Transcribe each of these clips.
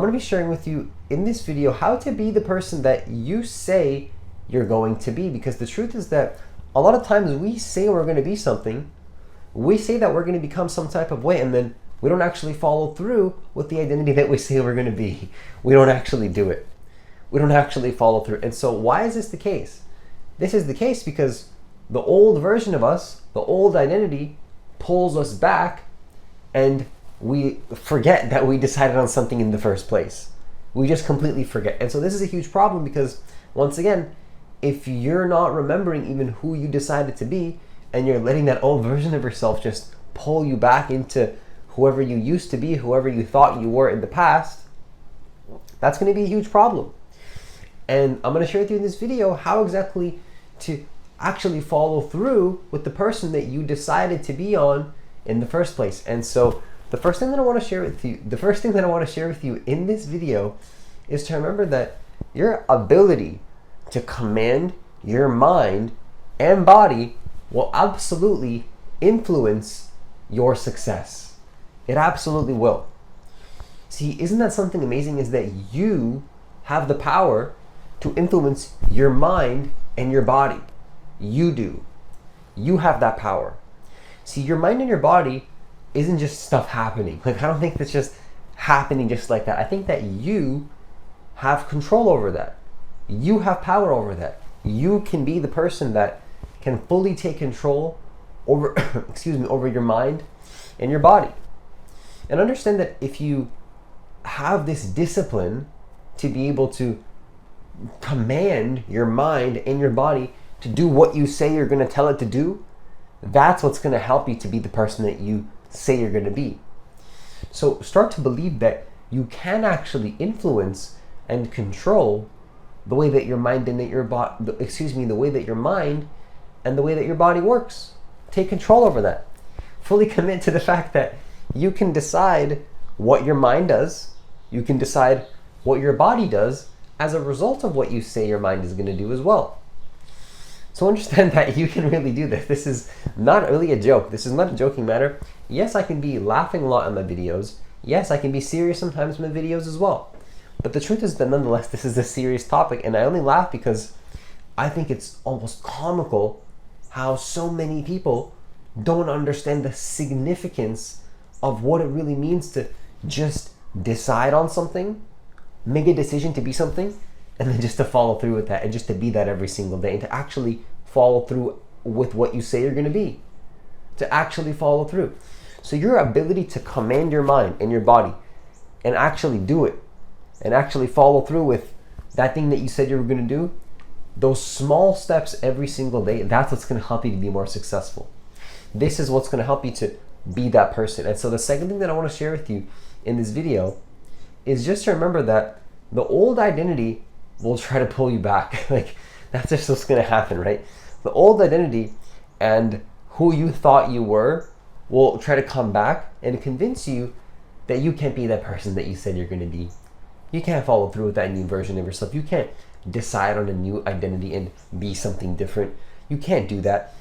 I'm going to be sharing with you in this video how to be the person that you say you're going to be. Because the truth is that a lot of times we say we're going to be something, we say that we're going to become some type of way, and then we don't actually follow through with the identity that we say we're going to be. We don't actually do it. We don't actually follow through. And so why is this the case? This is the case because the old version of us, the old identity, pulls us back, and we forget that we decided on something in the first place. We just completely forget. And so this is a huge problem because, once again, if you're not remembering even who you decided to be, and you're letting that old version of yourself just pull you back into whoever you used to be, whoever you thought you were in the past, that's going to be a huge problem. And I'm going to share with you in this video how exactly to actually follow through with the person that you decided to be on in the first place. And so the first thing that I want to share with you in this video is to remember that your ability to command your mind and body will absolutely influence your success. It absolutely will. See, isn't that something amazing? Is that you have the power to influence your mind and your body. You do. You have that power. See, your mind and your body isn't just stuff happening. I don't think that's just happening just like that. I think that you have control over that. You have power over that. You can be the person that can fully take control over over your mind and your body. And understand that if you have this discipline to be able to command your mind and your body to do what you say you're going to tell it to do, that's what's going to help you to be the person that you say you're going to be. So start to believe that you can actually influence and control the way that your mind and that your the way that your mind and the way that your body works. Take control over that. Fully commit to the fact that you can decide what your mind does, you can decide what your body does as a result of what you say your mind is going to do as well. So understand that you can really do this. This is not really a joke. This is not a joking matter. Yes, I can be laughing a lot in my videos. Yes, I can be serious sometimes in my videos as well. But the truth is that nonetheless, this is a serious topic, and I only laugh because I think it's almost comical how so many people don't understand the significance of what it really means to just decide on something, make a decision to be something, and then just to follow through with that, and just to be that every single day, and to actually follow through with what you say you're going to be, to actually follow through. So your ability to command your mind and your body and actually do it, and actually follow through with that thing that you said you were going to do, those small steps every single day, that's what's going to help you to be more successful. This is what's going to help you to be that person. And so the second thing that I want to share with you in this video is just to remember that the old identity will try to pull you back. Like, that's just what's going to happen, right? The old identity and who you thought you were will try to come back and convince you that you can't be that person that you said you're going to be. You can't follow through with that new version of yourself. You can't decide on a new identity and be something different. You can't do that.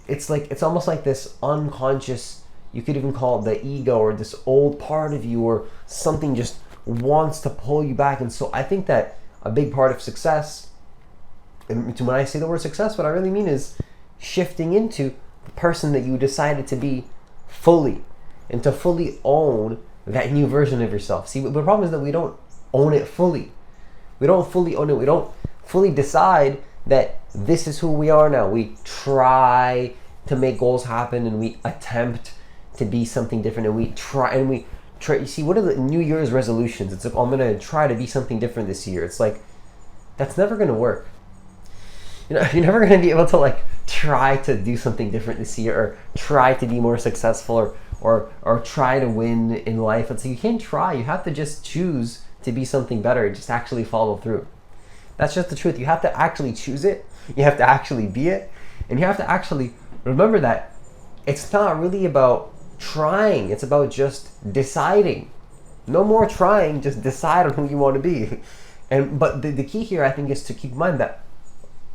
It's almost like this unconscious, you could even call it the ego, or this old part of you, or something just wants to pull you back. And so I think that a big part of success, and when I say the word success, what I really mean is shifting into the person that you decided to be fully, and to fully own that new version of yourself. See, the problem is that we don't own it fully. We don't fully own it. We don't fully decide that this is who we are now. We try to make goals happen, and we attempt to be something different, and we try. You see, what are the New Year's resolutions? It's like, I'm gonna try to be something different this year. It's like, that's never gonna work. You know, you're never gonna be able to try to do something different this year, or try to be more successful, or try to win in life. It's like, you can't try. You have to just choose to be something better. Just actually follow through. That's just the truth. You have to actually choose it. You have to actually be it, and you have to actually remember that it's not really about trying. It's about just deciding. No more trying. Just decide on who you want to be. But the key here, I think, is to keep in mind that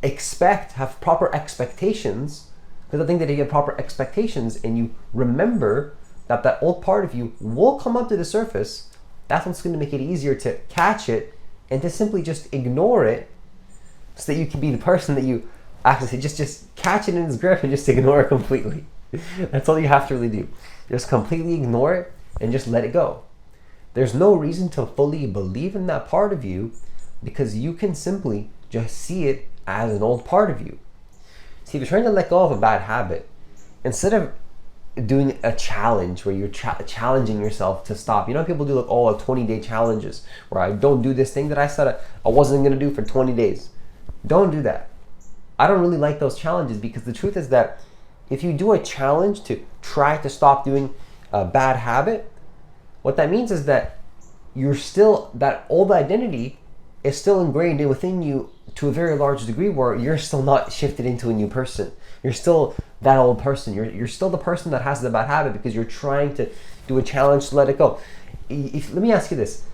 have proper expectations. Because I think that if you have proper expectations and you remember that old part of you will come up to the surface, that's what's going to make it easier to catch it and to simply just ignore it, so that you can be the person that you actually just catch it in its grip and just ignore it completely. That's all you have to really do. Just completely ignore it and just let it go. There's no reason to fully believe in that part of you, because you can simply just see it as an old part of you. See, if you're trying to let go of a bad habit, instead of doing a challenge where you're challenging yourself to stop. You know, people do like 20-day challenges where I don't do this thing that I said I wasn't going to do for 20 days. Don't do that. I don't really like those challenges, because the truth is that if you do a challenge to try to stop doing a bad habit, what that means is that you're still, that old identity is still ingrained within you to a very large degree, where you're still not shifted into a new person. You're still that old person. You're still the person that has the bad habit, because you're trying to do a challenge to let it go. Let me ask you this.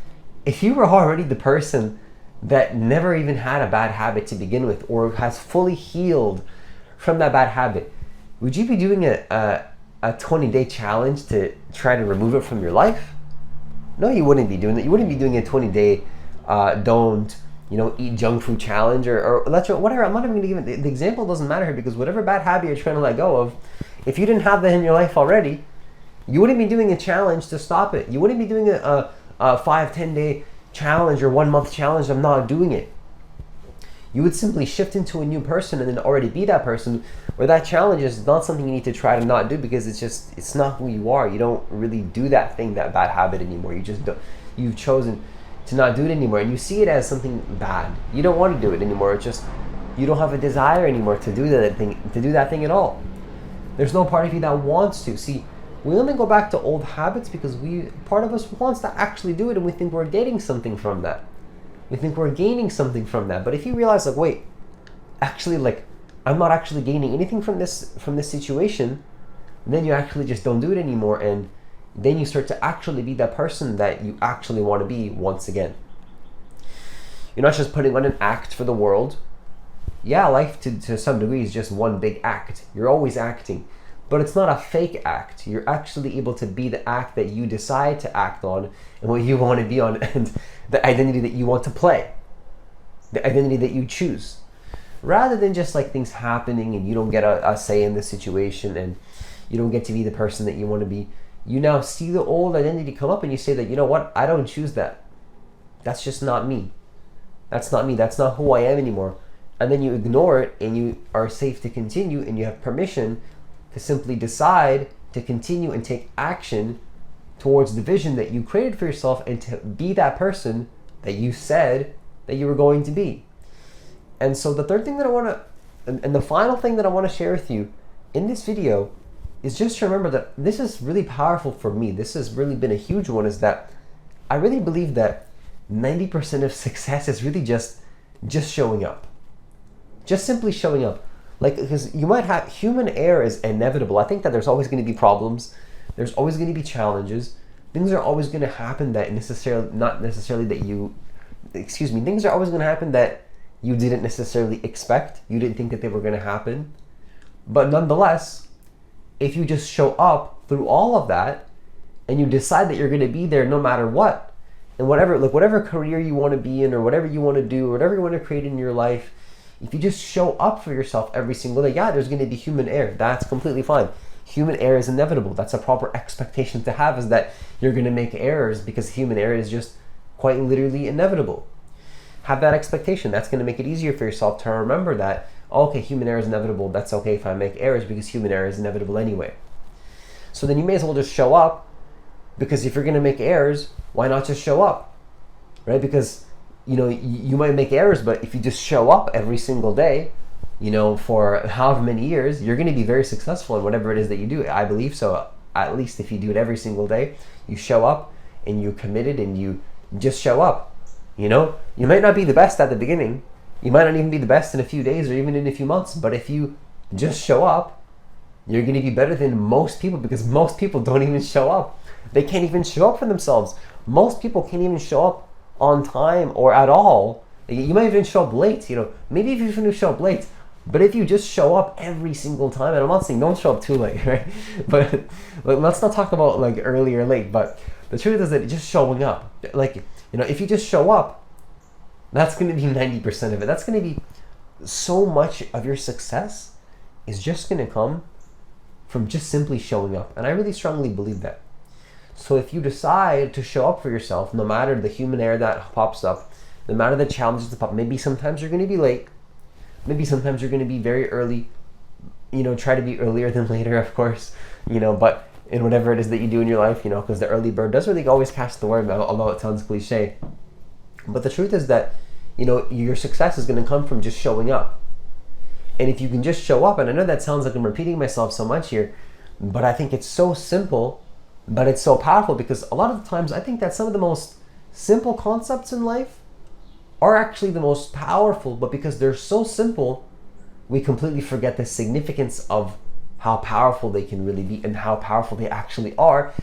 If you were already the person that never even had a bad habit to begin with, or has fully healed from that bad habit, would you be doing a 20-day challenge to try to remove it from your life? No, you wouldn't be doing that. You wouldn't be doing a 20-day don't eat junk food challenge or whatever. I'm not even going to give it. The example doesn't matter here, because whatever bad habit you're trying to let go of, if you didn't have that in your life already, you wouldn't be doing a challenge to stop it. You wouldn't be doing a 5-10 day challenge or 1 month challenge of not doing it. You would simply shift into a new person and then already be that person, where that challenge is not something you need to try to not do, because it's not who you are. You don't really do that thing, that bad habit anymore. You've chosen to not do it anymore, and you see it as something bad. You don't want to do it anymore. It's just, you don't have a desire anymore to do that thing at all. There's no part of you that wants to. See, we only go back to old habits because part of us wants to actually do it, and we think we're getting something from that. We think we're gaining something from that. But if you realize, like, wait, actually, like, I'm not actually gaining anything from this situation, then you actually just don't do it anymore, and then you start to actually be that person that you actually want to be once again. You're not just putting on an act for the world. Yeah, life to some degree is just one big act. You're always acting, but it's not a fake act. You're actually able to be the act that you decide to act on, and what you want to be on, and the identity that you want to play, the identity that you choose, rather than just like things happening and you don't get a say in the situation, and you don't get to be the person that you want to be. You now see the old identity come up, and you say that, you know what, I don't choose that. That's just not me. That's not me. That's not who I am anymore. And then you ignore it, and you are safe to continue, and you have permission to simply decide to continue and take action towards the vision that you created for yourself, and to be that person that you said that you were going to be. And so the third thing that I want to, and the final thing that I want to share with you in this video, is just to remember that this is really powerful for me. This has really been a huge one, is that I really believe that 90% of success is really just showing up. Just simply showing up. Like, because you might have, human error is inevitable. I think that there's always going to be problems. There's always going to be challenges. Things are always going to happen that things are always going to happen that you didn't necessarily expect. You didn't think that they were going to happen. But nonetheless, if you just show up through all of that, and you decide that you're going to be there no matter what, and whatever career you want to be in, or whatever you want to do, or whatever you want to create in your life, if you just show up for yourself every single day, yeah, there's going to be human error. That's completely fine. Human error is inevitable. That's a proper expectation to have, is that you're going to make errors, because human error is just quite literally inevitable. Have that expectation. That's going to make it easier for yourself to remember that, okay, human error is inevitable. That's okay if I make errors, because human error is inevitable anyway. So then you may as well just show up, because if you're going to make errors, why not just show up, right? Because, you might make errors, but if you just show up every single day, for however many years, you're going to be very successful in whatever it is that you do. I believe so. At least if you do it every single day, you show up and you're committed and you just show up. You might not be the best at the beginning. You might not even be the best in a few days or even in a few months. But if you just show up, you're going to be better than most people, because most people don't even show up. They can't even show up for themselves. Most people can't even show up on time or at all. You might even show up late. Maybe if you even show up late, but if you just show up every single time, and I'm not saying don't show up too late, right? But let's not talk about like early or late. But The truth is that just showing up, like, if you just show up, that's going to be 90% of it. That's going to be so much of your success is just going to come from just simply showing up. And I really strongly believe that. So if you decide to show up for yourself, no matter the human error that pops up, no matter the challenges that pop up, maybe sometimes you're going to be late, maybe sometimes you're going to be very early, try to be earlier than later, of course, but in whatever it is that you do in your life, because the early bird does really always catch the worm, although it sounds cliche. But the truth is that, your success is going to come from just showing up. And if you can just show up, and I know that sounds like I'm repeating myself so much here, but I think it's so simple, but it's so powerful, because a lot of the times I think that some of the most simple concepts in life are actually the most powerful, but because they're so simple, we completely forget the significance of how powerful they can really be and how powerful they actually are,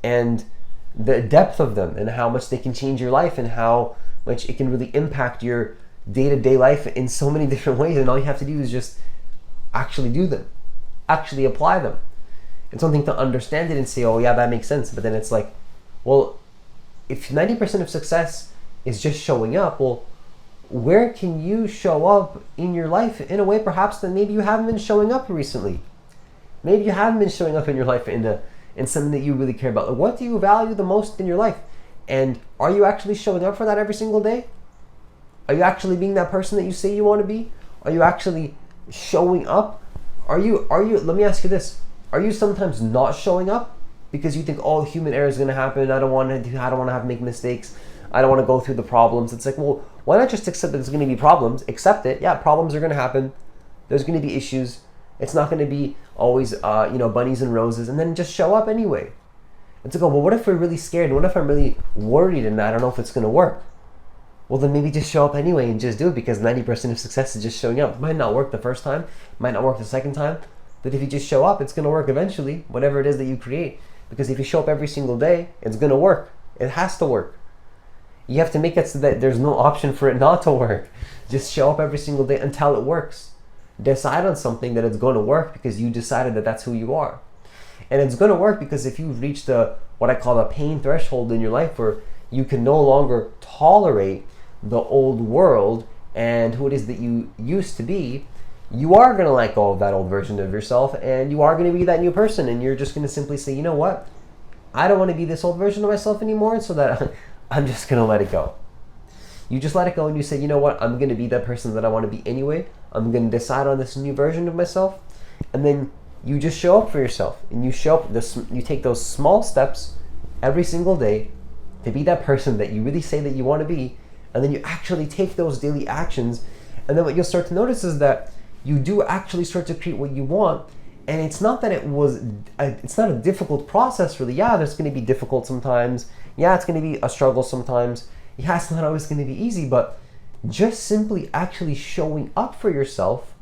and the depth of them, and how much they can change your life, and how much it can really impact your day-to-day life in so many different ways. And all you have to do is just actually do them, actually apply them. It's something to understand it and say, oh yeah, that makes sense. But then it's like, well, if 90% of success is just showing up, well, where can you show up in your life in a way perhaps that maybe you haven't been showing up recently? Maybe you haven't been showing up in your life in something that you really care about. Like, what do you value the most in your life? And are you actually showing up for that every single day? Are you actually being that person that you say you want to be? Are you actually showing up? Are you, let me ask you this. Are you sometimes not showing up because you think, oh, human error is going to happen. I don't want to make mistakes. I don't want to go through the problems. It's like, well, why not just accept that there's going to be problems? Accept it. Yeah, problems are going to happen. There's going to be issues. It's not going to be always, bunnies and roses, and then just show up anyway. It's like, oh, well, what if we're really scared? What if I'm really worried and I don't know if it's going to work? Well, then maybe just show up anyway and just do it, because 90% of success is just showing up. It might not work the first time, might not work the second time, but if you just show up, it's going to work eventually, whatever it is that you create. Because if you show up every single day, it's going to work. It has to work. You have to make it so that there's no option for it not to work. Just show up every single day until it works. Decide on something that it's going to work because you decided that that's who you are. And it's going to work because if you've reached what I call a pain threshold in your life, where you can no longer tolerate the old world and who it is that you used to be, you are going to let go of that old version of yourself, and you are going to be that new person, and you're just going to simply say, you know what? I don't want to be this old version of myself anymore, so that I'm just going to let it go. You just let it go and you say, you know what? I'm going to be that person that I want to be anyway. I'm going to decide on this new version of myself, and then you just show up for yourself, and you take those small steps every single day to be that person that you really say that you want to be, and then you actually take those daily actions, and then what you'll start to notice is that you do actually start to create what you want. And it's not that it's not a difficult process really. Yeah, there's going to be difficult sometimes. Yeah, it's going to be a struggle sometimes. Yeah, it's not always going to be easy, but just simply actually showing up for yourself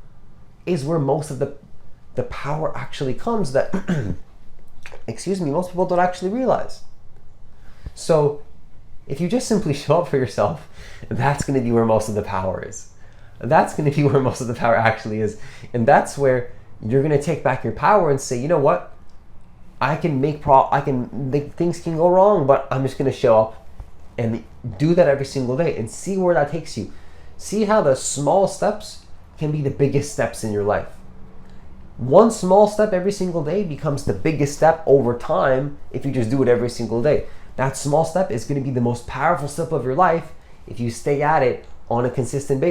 is where most of the power actually comes that, most people don't actually realize. So if you just simply show up for yourself, that's going to be where most of the power is. That's going to be where most of the power actually is. And that's where you're going to take back your power and say, you know what? Things can go wrong, but I'm just going to show up and do that every single day and see where that takes you. See how the small steps can be the biggest steps in your life. One small step every single day becomes the biggest step over time if you just do it every single day. That small step is going to be the most powerful step of your life if you stay at it on a consistent basis.